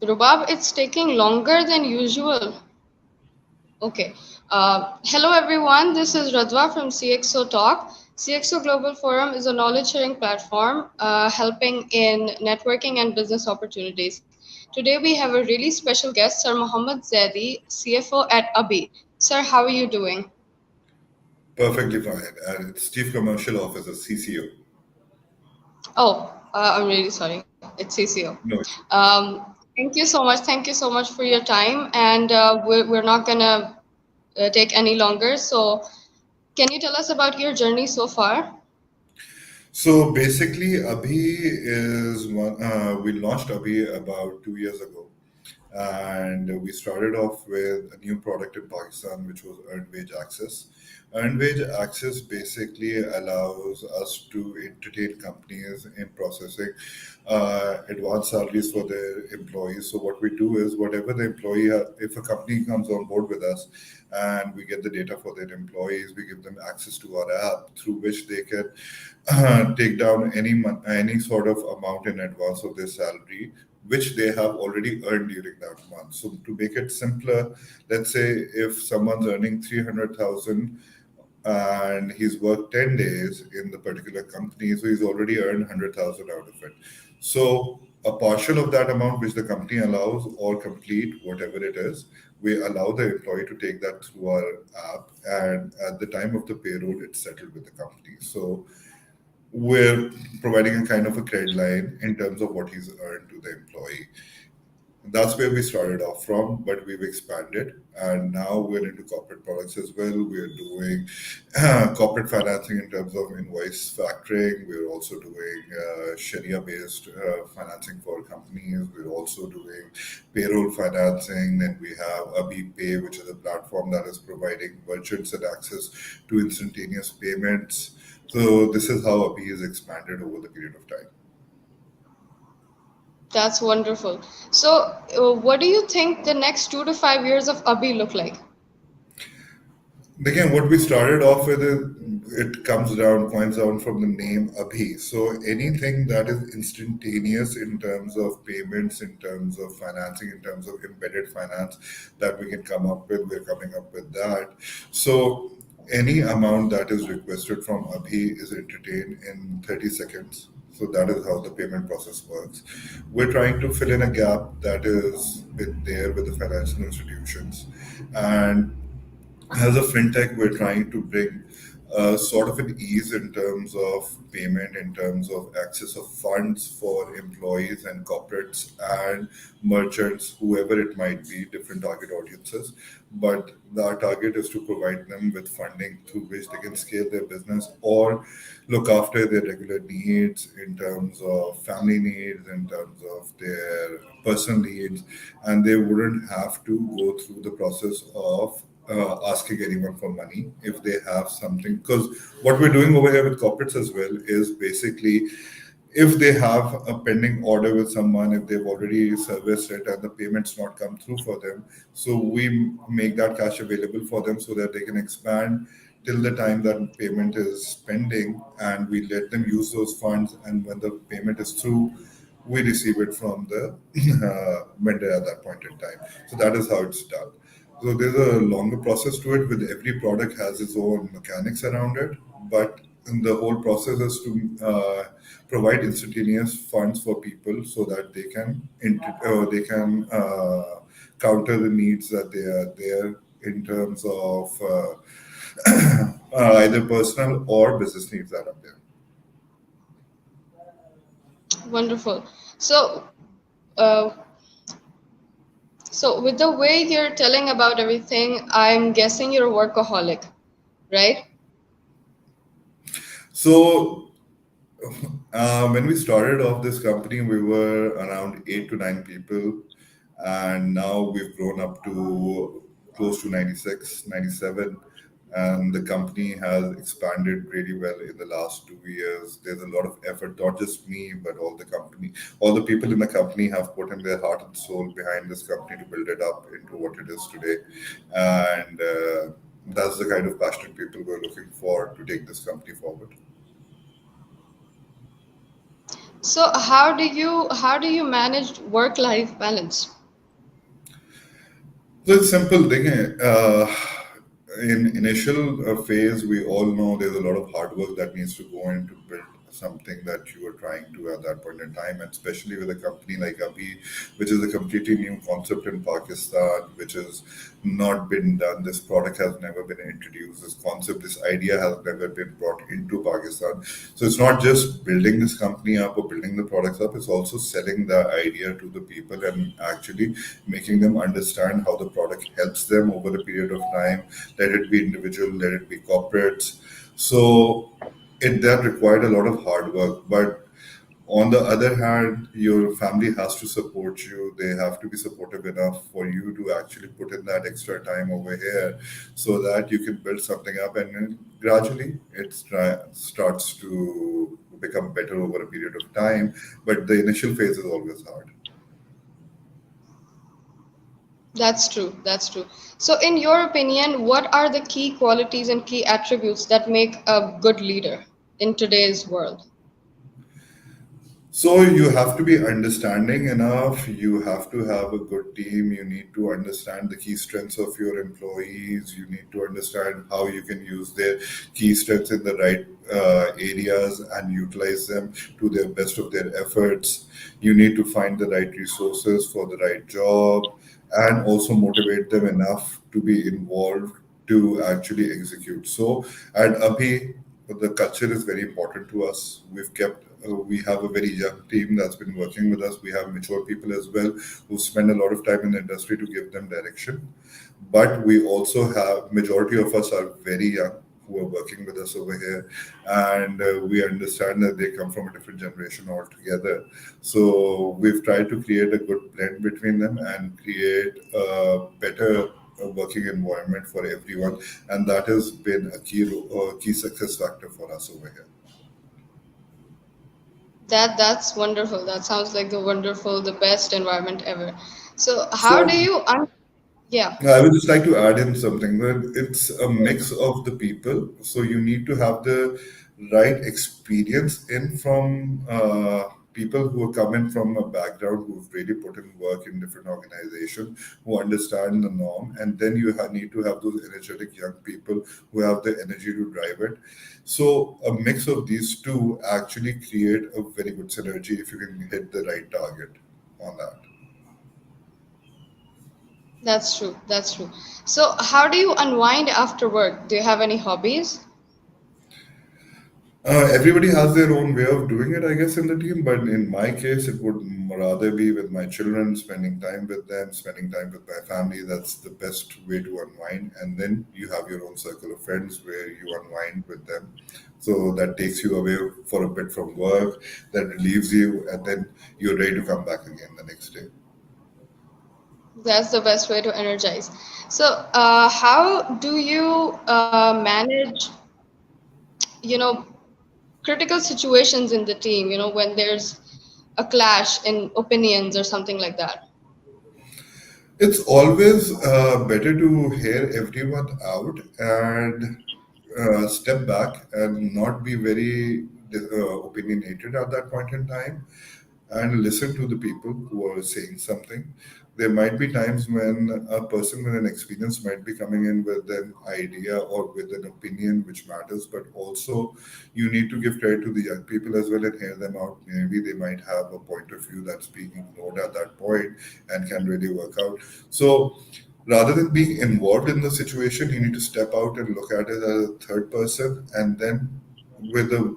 Rubab, it's taking longer than usual. Okay. Hello, everyone. This is Radwa from CxO Talk. CxO Global Forum is a knowledge sharing platform helping in networking and business opportunities. Today, we have a really special guest, Sir Mohammed Zaidi, CFO at ABHI. Sir, how are you doing? Perfectly fine. And it's Chief Commercial Officer, CCO. Oh, I'm really sorry. It's CCO. No. Thank you so much. Thank you so much for your time. And we're not going to take any longer. So, can you tell us about your journey so far? So basically, Abhi is one. We launched Abhi about 2 years ago, and we started off with a new product in Pakistan, which was earned wage access. Earned wage access basically allows us to entertain companies in processing advance salaries for their employees. So what we do is whatever the employee, if a company comes on board with us and we get the data for their employees, we give them access to our app through which they can take down any sort of amount in advance of their salary which they have already earned during that month. So to make it simpler, let's say if someone's earning 300,000 and he's worked 10 days in the particular company, so he's already earned 100,000 out of it. So a partial of that amount which the company allows or complete, whatever it is, we allow the employee to take that through our app, and at the time of the payroll, it's settled with the company. So we're providing a kind of a credit line in terms of what he's earned to the employee. That's where we started off from, but we've expanded and now we're into corporate products as well. We're doing corporate financing in terms of invoice factoring. We're also doing Sharia based financing for companies. We're also doing payroll financing. Then we have Abhi Pay, which is a platform that is providing merchants and access to instantaneous payments. So, this is how Abhi is expanded over the period of time. That's wonderful. So, what do you think the next 2 to 5 years of ABHI look like? Again, what we started off with is it comes down from the name Abhi. So anything that is instantaneous in terms of payments, in terms of financing, in terms of embedded finance that we can come up with, we're coming up with that. So any amount that is requested from Abhi is entertained in 30 seconds. So that is how the payment process works. We're trying to fill in a gap that is there with the financial institutions. And as a fintech, we're trying to bring sort of an ease in terms of payment, in terms of access of funds for employees and corporates and merchants, whoever it might be, different target audiences. But our target is to provide them with funding through which they can scale their business or look after their regular needs in terms of family needs, in terms of their personal needs, and they wouldn't have to go through the process of asking anyone for money if they have something. Because what we're doing over here with corporates as well is basically if they have a pending order with someone, if they've already serviced it and the payments not come through for them, so we make that cash available for them so that they can expand till the time that payment is pending, and we let them use those funds, and when the payment is through, we receive it from the vendor at that point in time. So that is how it's done. So there's a longer process to it. With every product has its own mechanics around it, but the whole process is to provide instantaneous funds for people so that they can counter the needs that they are there in terms of either personal or business needs that are there. Wonderful. So, uh, so with the way you're telling about everything, I'm guessing you're a workaholic, right? So when we started off this company, we were around 8 to 9 people, and now we've grown up to close to 96, 97. And the company has expanded really well in the last 2 years. There's a lot of effort, not just me, but all the people in the company have put in their heart and soul behind this company to build it up into what it is today. And that's the kind of passionate people we're looking for to take this company forward. So how do you manage work-life balance? So it's simple thing. In initial phase, we all know there's a lot of hard work that needs to go in to build something that you are trying to at that point in time, and especially with a company like ABHI, which is a completely new concept in Pakistan, which has not been done. This product has never been introduced. This concept, this idea has never been brought into Pakistan. So it's not just building this company up or building the products up, it's also selling the idea to the people and actually making them understand how the product helps them over a period of time. Let it be individual, let it be corporates. So it that required a lot of hard work. But on the other hand, your family has to support you. They have to be supportive enough for you to actually put in that extra time over here so that you can build something up, and then gradually starts to become better over a period of time. But the initial phase is always hard. That's true. That's true. So, in your opinion, what are the key qualities and key attributes that make a good leader in today's world? So you have to be understanding enough. You have to have a good team. You need to understand the key strengths of your employees. You need to understand how you can use their key strengths in the right areas and utilize them to the best of their efforts. You need to find the right resources for the right job and also motivate them enough to be involved to actually execute. So at ABHI, the culture is very important to us. We have a very young team that's been working with us. We have mature people as well who spend a lot of time in the industry to give them direction. But we also have majority of us are very young who are working with us over here, and we understand that they come from a different generation altogether. So we've tried to create a good blend between them and create a better working environment for everyone, and that has been a key success factor for us over here. That's wonderful. That sounds like the wonderful, the best environment ever. So, how do So you yeah, I would just like to add in something that it's a mix of the people. So you need to have the right experience in from people who are coming from a background who've really put in work in different organizations, who understand the norm, and then you need to have those energetic young people who have the energy to drive it. So a mix of these two actually create a very good synergy if you can hit the right target on that. that's true. That's true. So, how do you unwind after work? Do you have any hobbies? Everybody has their own way of doing it, I guess, in the team. But in my case, it would rather be with my children, spending time with them, spending time with my family. That's the best way to unwind. And then you have your own circle of friends where you unwind with them. So that takes you away for a bit from work, that relieves you, and then you're ready to come back again the next day. That's the best way to energize. So, how do you manage, you know, critical situations in the team? When there's a clash in opinions or something like that. It's always better to hear everyone out and step back and not be very opinionated at that point in time and listen to the people who are saying something. There might be times when a person with an experience might be coming in with an idea or with an opinion which matters, but also you need to give credit to the young people as well and hear them out. Maybe they might have a point of view that's being ignored at that point and can really work out. So rather than being involved in the situation, you need to step out and look at it as a third person, and then with the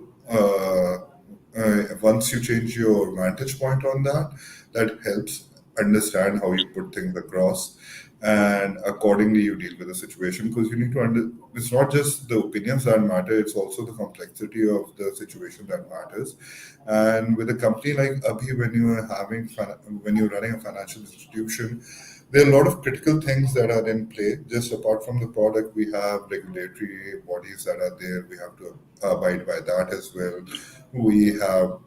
once you change your vantage point on that, that helps understand how you put things across, and accordingly you deal with the situation because you need to it's not just the opinions that matter, it's also the complexity of the situation that matters. And with a company like Abhi, when you're running a financial institution, there are a lot of critical things that are in play. Just apart from the product, we have regulatory bodies that are there. We have to abide by that as well. We have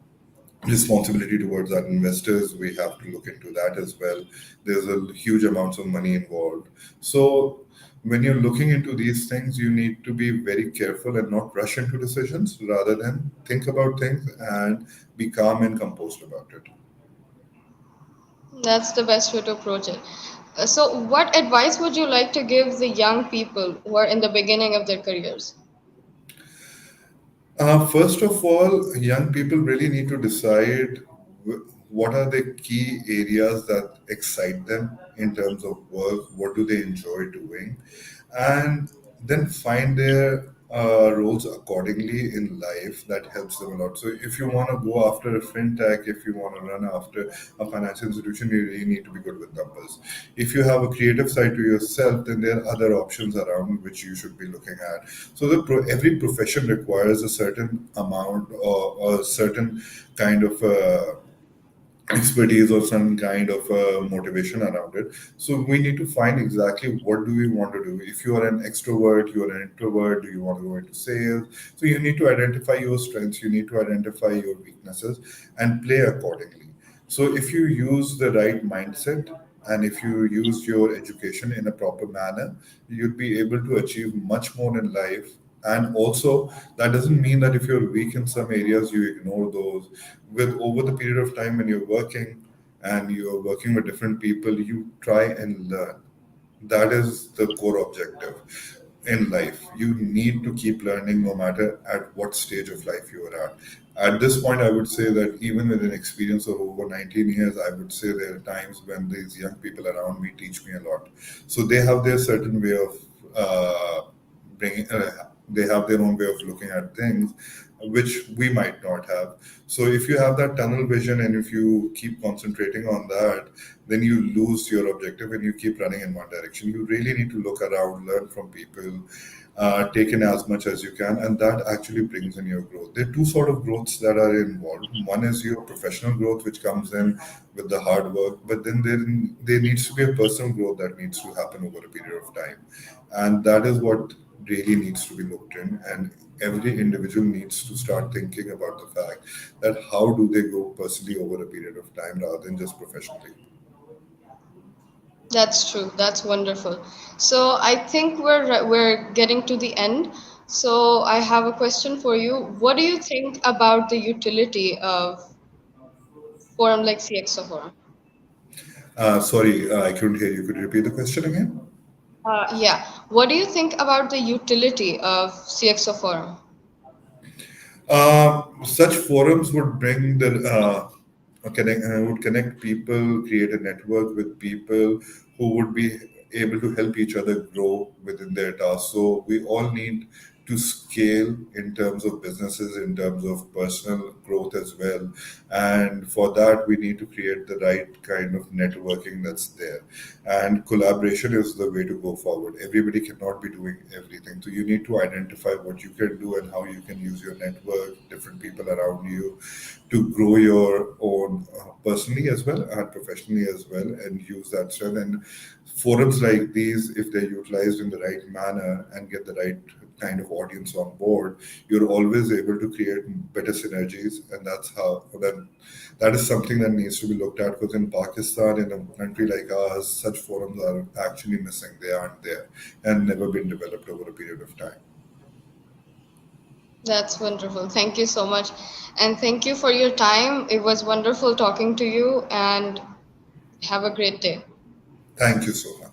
responsibility towards our investors. We have to look into that as well. There's a huge amounts of money involved. So when you're looking into these things, you need to be very careful and not rush into decisions, rather than think about things and be calm and composed about it. That's the best way to approach it. So, what advice would you like to give the young people who are in the beginning of their careers? First of all, young people really need to decide what are the key areas that excite them in terms of work, what do they enjoy doing, and then find their roles accordingly in life that helps them a lot. So, if you want to go after a fintech, if you want to run after a financial institution, you really need to be good with numbers. If you have a creative side to yourself, then there are other options around which you should be looking at. So every profession requires a certain amount or a certain kind of expertise or some kind of motivation around it. So we need to find exactly what do we want to do. If you are an extrovert, you are an introvert, do you want to go into sales? So you need to identify your strengths, you need to identify your weaknesses and play accordingly. So if you use the right mindset and if you use your education in a proper manner, you'd be able to achieve much more in life. And also, that doesn't mean that if you're weak in some areas, you ignore those. With over the period of time when you're working and you're working with different people, you try and learn. That is the core objective in life. You need to keep learning no matter at what stage of life you are at. At this point, I would say that even with an experience of over 19 years, I would say there are times when these young people around me teach me a lot. So they have their certain way of bringing, they have their own way of looking at things, which we might not have. So if you have that tunnel vision and if you keep concentrating on that, then you lose your objective and you keep running in one direction. You really need to look around, learn from people, take in as much as you can, and that actually brings in your growth. There are two sort of growths that are involved. One is your professional growth, which comes in with the hard work, but then there needs to be a personal growth that needs to happen over a period of time, and that is what really needs to be looked in. And every individual needs to start thinking about the fact that how do they grow personally over a period of time rather than just professionally. That's true. That's wonderful. So, I think we're getting to the end. So, I have a question for you. What do you think about the utility of forum like CXO Forum? Sorry, I couldn't hear you. Could you repeat the question again? Yeah. What do you think about the utility of CXO Forum? Such forums would bring the would connect people, create a network with people who would be able to help each other grow within their tasks. So we all need to scale in terms of businesses, in terms of personal growth as well. And for that, we need to create the right kind of networking that's there. And collaboration is the way to go forward. Everybody cannot be doing everything. So you need to identify what you can do and how you can use your network, different people around you to grow your own personally as well and professionally as well, and use that strength. And forums like these, if they're utilized in the right manner and get the right kind of audience on board, you're always able to create better synergies. And that's how that is something that needs to be looked at, because in Pakistan, in a country like ours, such forums are actually missing. They aren't there and never been developed over a period of time. That's wonderful. Thank you so much. And thank you for your time. It was wonderful talking to you and have a great day. Thank you so much.